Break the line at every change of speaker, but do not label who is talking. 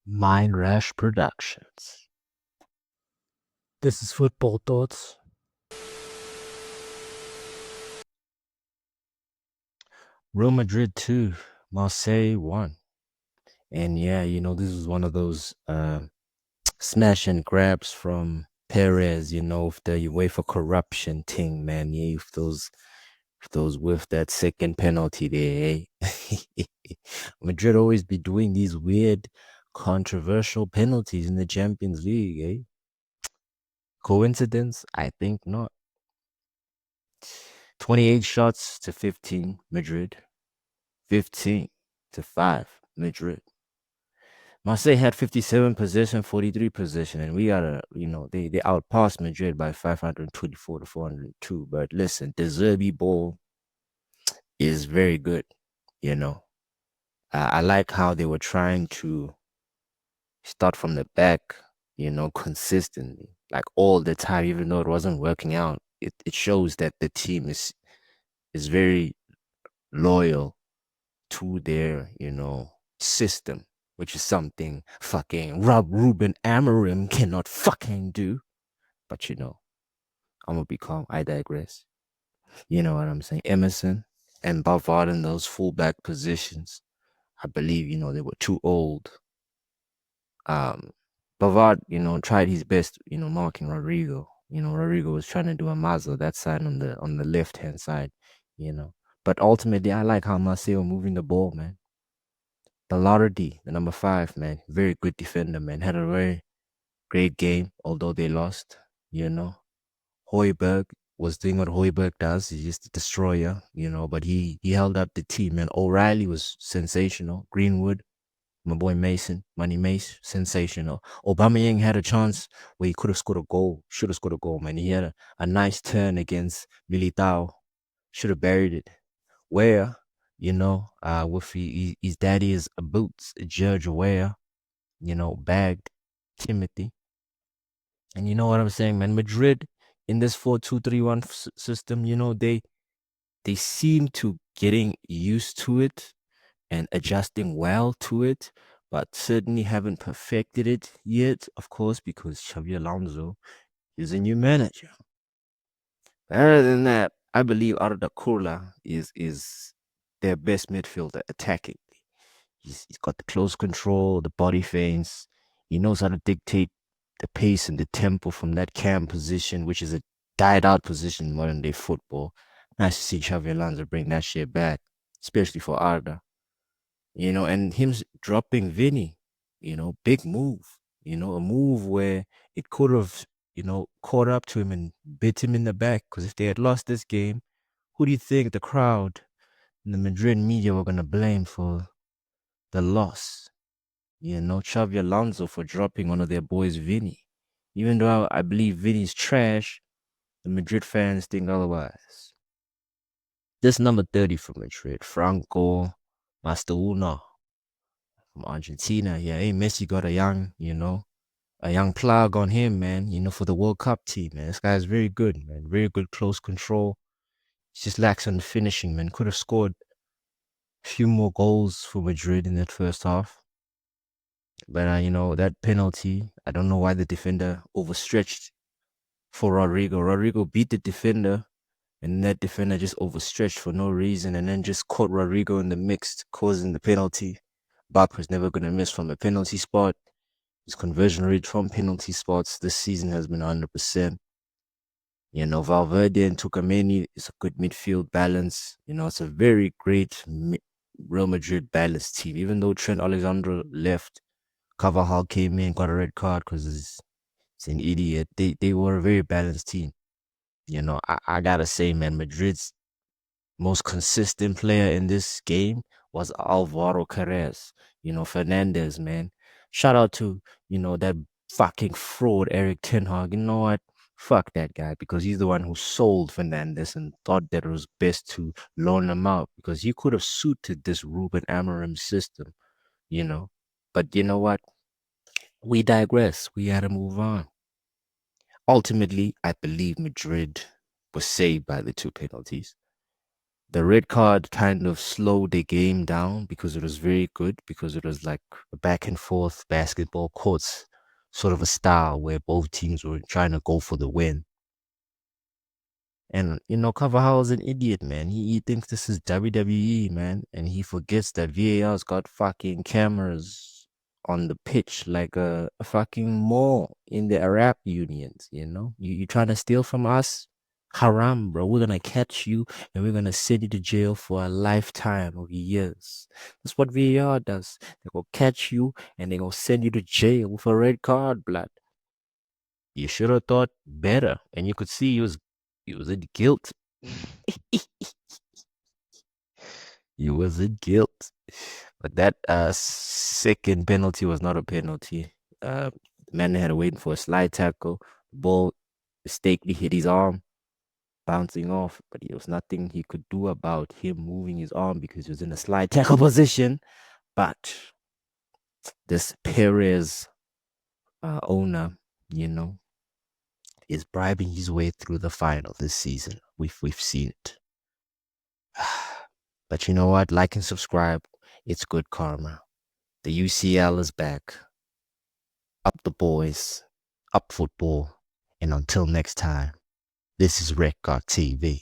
Mindrash Productions.
This is Football Thoughts.
Real Madrid 2, Marseille 1. And yeah, this is one of those smash and grabs from Perez, with the UEFA corruption thing, man. Yeah, with that second penalty there, eh? Madrid always be doing these weird, controversial penalties in the Champions League, eh? Coincidence? I think not. 28 shots to 15, Madrid. 15 to 5, Madrid. Marseille had 57 possession, 43 possession, and we got they outpassed Madrid by 524 to 402. But listen, the Zerbi ball is very good, you know. I like how they were trying to start from the back, consistently, like all the time, even though it wasn't working out. It shows that the team is very loyal to their, system, which is something fucking Ruben Amorim cannot fucking do. But I'm gonna be calm. I digress. You know what I'm saying? Emerson and Bavard in those fullback positions. I believe, they were too old. Um Bavard, tried his best, marking Rodrigo. Rodrigo was trying to do a Mazda that side on the left hand side, you know. But ultimately I like how Marcelo moving the ball, man. The Lottery, the number 5, man, very good defender, man. Had a very great game, although they lost, you know. Hoiberg was doing what Hoiberg does. He's just a destroyer, but he held up the team, man. O'Reilly was sensational. Greenwood, my boy Mason, Money Mace, sensational. Aubameyang had a chance where he could have scored a goal, should have scored a goal, man. He had a nice turn against Militao, should have buried it. Where, with his daddy is a boots, Judge Ware, bagged Timothy. And you know what I'm saying, man? Madrid in this 4-2-3-1 system, they seem to getting used to it and adjusting well to it, but certainly haven't perfected it yet, of course, because Xavi Alonso is a new manager. Other than that, I believe Arda Kurla is their best midfielder attacking. He's got the close control, the body feints. He knows how to dictate the pace and the tempo from that cam position, which is a died out position in modern day football. Nice to see Xavi Alonso bring that shit back, especially for Arda. And him dropping Vinny, big move. A move where it could have, caught up to him and bit him in the back. Because if they had lost this game, who do you think the crowd and the Madrid media were gonna blame for the loss? Xavi Alonso for dropping one of their boys, Vinny. Even though I believe Vinny's trash, the Madrid fans think otherwise. This number 30 for Madrid, Franco Masteruna from Argentina. Yeah, hey, Messi got a young plug on him, man, for the World Cup team, man. This guy's very good, man. Very good close control. He just lacks on the finishing, man. Could have scored a few more goals for Madrid in that first half. But that penalty, I don't know why the defender overstretched for Rodrigo. Rodrigo beat the defender, and that defender just overstretched for no reason, and then just caught Rodrigo in the mix, causing the penalty. Barker's never gonna miss from a penalty spot. His conversion rate from penalty spots this season has been 100%. Valverde and Tukameni is a good midfield balance. It's a very great Real Madrid balanced team. Even though Trent Alexander left, Carvajal came in, got a red card because he's an idiot. They were a very balanced team. I gotta say, man, Madrid's most consistent player in this game was Alvaro Carres. Fernandez, man. Shout out to, that fucking fraud Eric Ten Hag. You know what? Fuck that guy because he's the one who sold Fernandez and thought that it was best to loan him out because he could have suited this Ruben Amorim system, you know. But you know what? We digress. We gotta move on. Ultimately, I believe Madrid was saved by the 2 penalties. The red card kind of slowed the game down because it was very good, because it was like a back and forth basketball courts sort of a style where both teams were trying to go for the win. And Carvajal's an idiot, man. He thinks this is WWE, man, and he forgets that VAR's got fucking cameras on the pitch like a fucking mall in the Arab Unions. You trying to steal from us? Haram, bro. We're gonna catch you and we're gonna send you to jail for a lifetime of years. That's what VAR does. They go catch you and they gonna send you to jail with a red card, blood. You should have thought better, and you could see he was in guilt. He was in guilt. But that second penalty was not a penalty. Man had to wait for a slide tackle. The ball mistakenly hit his arm, bouncing off, but there was nothing he could do about him moving his arm because he was in a slide tackle position. But this Perez owner, is bribing his way through the final this season. We've seen it. But you know what? Like and subscribe. It's good karma. The UCL is back. Up the boys. Up football. And until next time, this is Red God TV.